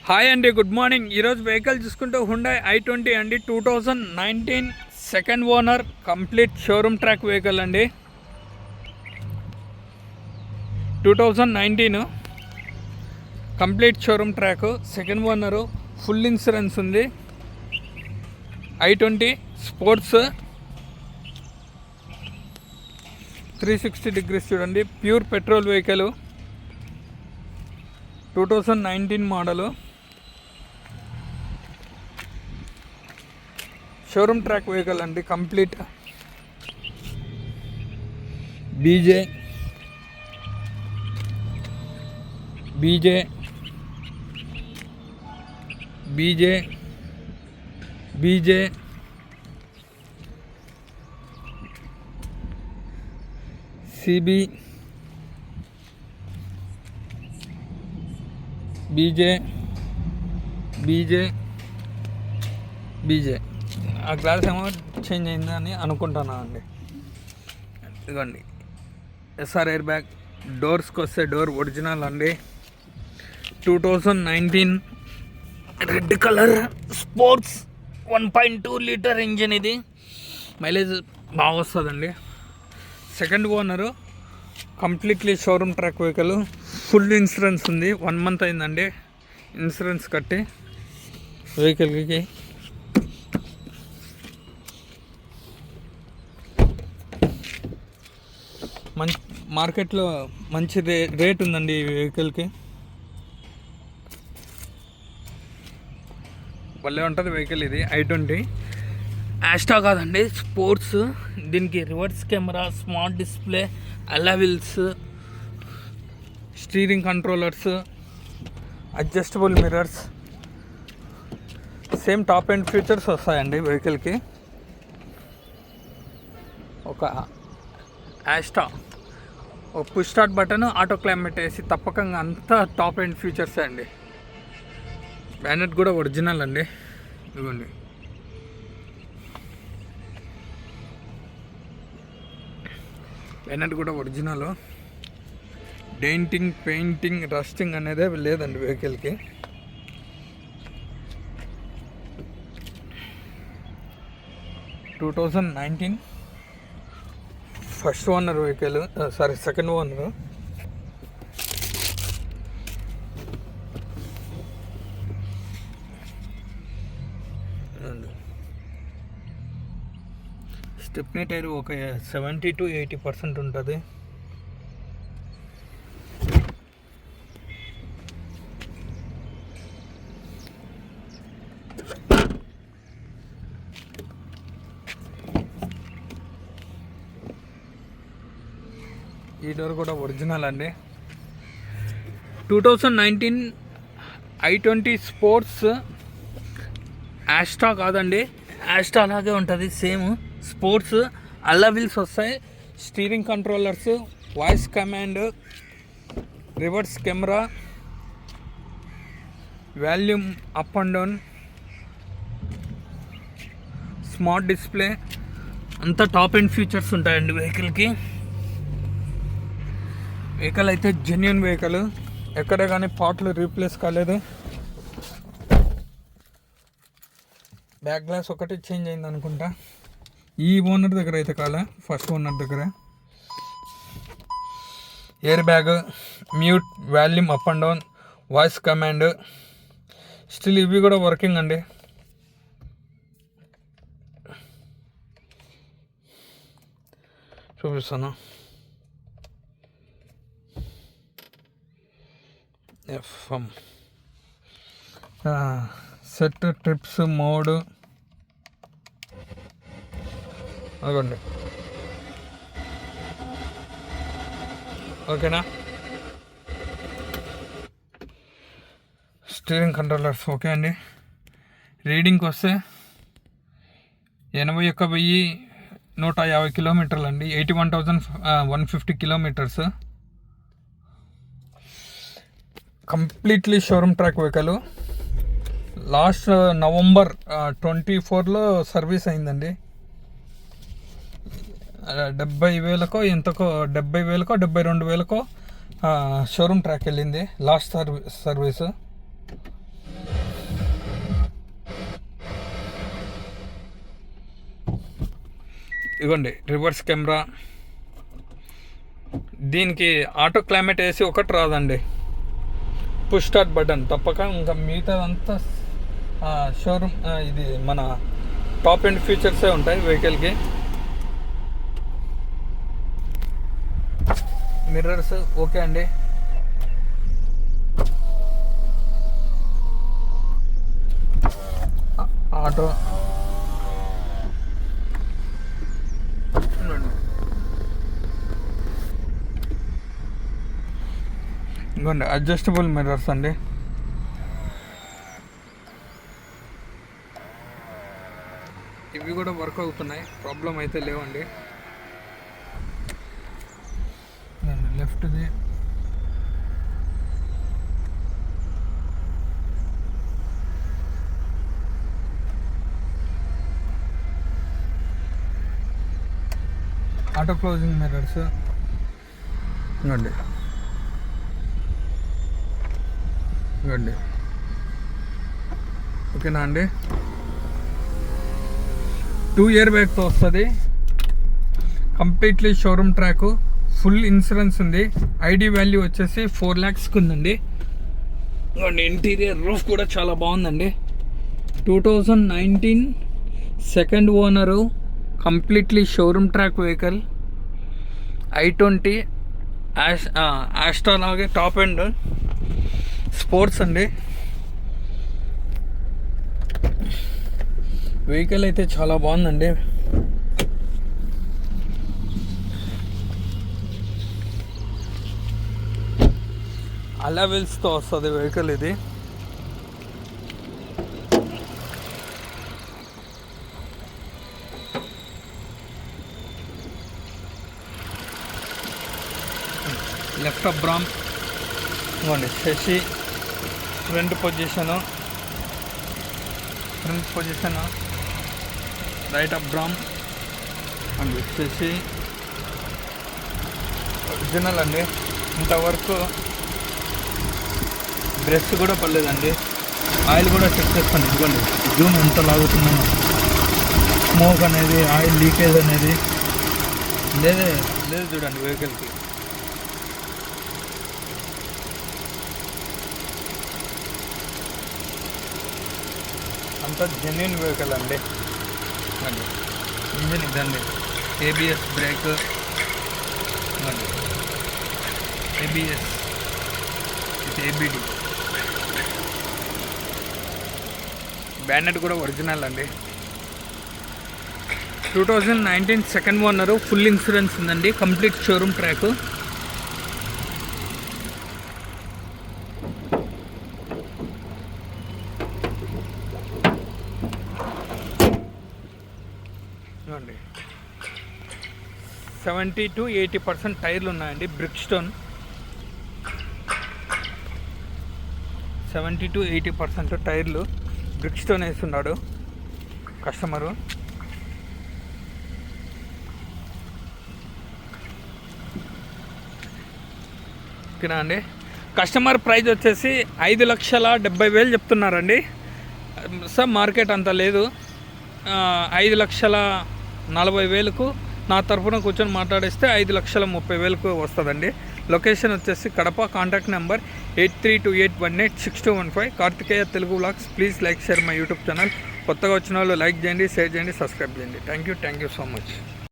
Hi అండి, good morning. ఈరోజు vehicle చూసుకుంటే హుండాయ్ i20 అండి, 2019 second owner, complete showroom track vehicle అండి. 2019 complete showroom track, second owner, full insurance ఉంది. i20 sports 360 degrees చూడండి, pure petrol vehicle, 2019 model, showroom track vehicle అండి. Complete బీజే బీజే బీజే బీజే CB బీజే బీజే బీజే ఆ glass ఏమో change అయిందని అనుకుంటున్నాను అండి. ఇదిగోండి ఎస్ఆర్ ఎయిర్ బ్యాగ్. డోర్స్కి వస్తే డోర్ ఒరిజినల్ అండి. 2019 red colour sports 1.2 litre engine. ఇది మైలేజ్ బాగా వస్తుందండి. Second owner, completely showroom track vehicle, full insurance ఉంది. 1 మంత్ అయిందండి ఇన్సూరెన్స్ కట్టి వెహికల్కి. మార్కెట్లో మంచి రేట్ ఉందండి ఈ వెహికల్కి. భలే ఉంటుంది వెహికల్ ఇది. i20 యాస్టా కాదండి, స్పోర్ట్స్. దీనికి రివర్స్ కెమెరా, స్మార్ట్ డిస్ప్లే, అలా wheels, steering controllers, adjustable mirrors, same top end features వస్తాయండి వెహికల్కి. ఒక యాస్టా, ఒక push start button, auto climate వేసి, తప్పకంగా అంతా టాప్ ఎండ్ ఫీచర్సే అండి. బ్యానెట్ కూడా ఒరిజినల్ అండి. ఇదిగోండి బ్యానెట్ కూడా ఒరిజినల్. డెయింటింగ్, పెయింటింగ్, రస్టింగ్ అనేదే లేదండి వెహికల్కి. (2019) first owner vehicle, second owner. Stepney tyre ఒక 70 to 80% ఉంటుంది. ఈ డోర్ కూడా ఒరిజినల్ అండి. 2019 i20 స్పోర్ట్స్. యాస్టా కాదండి, యాస్టా అలాగే ఉంటుంది సేమ్. స్పోర్ట్స్ అల్లా వీల్స్ వస్తాయి, steering controllers, voice command, reverse camera, volume up and down, smart display, అంతా టాప్ ఎండ్ ఫీచర్స్ ఉంటాయండి వెహికల్కి. వెహికల్ అయితే జెన్యూన్ వెహికల్, ఎక్కడే కానీ పార్ట్లు రీప్లేస్ కాలేదు. బ్యాక్ గ్లాస్ ఒకటి చేంజ్ అయింది అనుకుంటా, ఈ ఓనర్ దగ్గర అయితే కాలే, ఫస్ట్ ఓనర్ దగ్గర. Air bag, mute, volume up and down, voice command, still ఇవి కూడా వర్కింగ్ అండి. చూపిస్తాను. ఎఫ్ఎం సెట్, ట్రిప్స్ మోడ్, అదిగోండి. ఓకేనా. స్టీరింగ్ కంట్రోలర్స్ ఓకే అండి. రీడింగ్కి వస్తే 81,150 కిలోమీటర్లు అండి. 81,150 kilometres. Completely showroom track vehicle. Last November 24 service అయిందండి. 70,000కో ఎంతకో, 70,000కో 72,000కో షోరూమ్ ట్రాక్ వెళ్ళింది లాస్ట్ సర్వీస్. ఇదిగోండి రివర్స్ కెమెరా. దీనికి ఆటో క్లైమేట్ వేసి ఒకటి రాదండి, పుష్ స్టార్ట్ బటన్ తప్పక. ఇంకా మిగతాదంతా షోరూమ్ ఇది మన టాప్ ఎండ్ ఫీచర్సే ఉంటాయి వెహికల్కి. మిర్రర్స్ ఓకే అండి. ఆటో ఇంకోండి అడ్జస్టబుల్ మిర్రర్స్ అండి. ఇవి కూడా వర్క్ అవుతున్నాయి, ప్రాబ్లం అయితే లేవండి. లెఫ్ట్ది ఆటో క్లోజింగ్ మిర్రర్స్ ఇంకోండి. ఓకేనా అండి. 2 ఇయర్ బ్యాగ్తో వస్తుంది, completely showroom track, full insurance ఉంది. ఐడి వాల్యూ వచ్చేసి 4 lakhsకి ఉందండి. ఇంటీరియర్ రూఫ్ కూడా చాలా బాగుందండి. 2019 second owner, completely showroom track vehicle. i20 ఆస్ట్రా లాగే టాప్ ఎండ్ స్పోర్ట్స్ అండి. వెహికల్ అయితే చాలా బాగుందండి. అలవెల్స్తో వస్తుంది వెహికల్ ఇది. లెఫ్ట్ అప్ బ్రామ్ ఇవ్వండి, Sashi front position, right up బ్రామ్ అండి. శశి ఒరిజినల్ అండి. ఇంతవరకు బ్రష్ కూడా పడలేదండి. ఆయిల్ కూడా చెక్ చేసుకోండి. ఇదిగోండి జూమ్ ఎంత లాగుతున్నాను. స్మోక్ అనేది, ఆయిల్ లీకేజ్ అనేది లేదు చూడండి వెహికల్కి. అంతా జెన్యున్ వెహికల్ అండి. ఇంజిన్ ఇదండి, ABS brake, ABS with ABD. Bonnet కూడా ఒరిజినల్ అండి. 2019 సెకండ్ ఓనరు, ఫుల్ ఇన్సూరెన్స్ ఉందండి, కంప్లీట్ షోరూమ్ ట్రాక్. చూడండి 70 to 80% టైర్లు ఉన్నాయండి. బ్రిక్ స్టోన్ 70 to 80% టైర్లు బ్రిక్ స్టోన్ వేస్తున్నాడు కస్టమరు. ఓకేనా అండి. కస్టమర్ ప్రైస్ వచ్చేసి 5,70,000 చెప్తున్నారండి. సార్ మార్కెట్ అంత లేదు, 5,40,000కు నా తరఫున కూర్చొని మాట్లాడేస్తే 5,30,000కు వస్తుందండి. లొకేషన్ వచ్చేసి Kadapa. Contact number 8328186215. Karthikeya Telugu vlogs. Please like, share my YouTube channel. కొత్తగా వచ్చిన వాళ్ళు లైక్ చేయండి, షేర్ చేయండి, సబ్స్క్రైబ్ చేయండి. Thank you so much.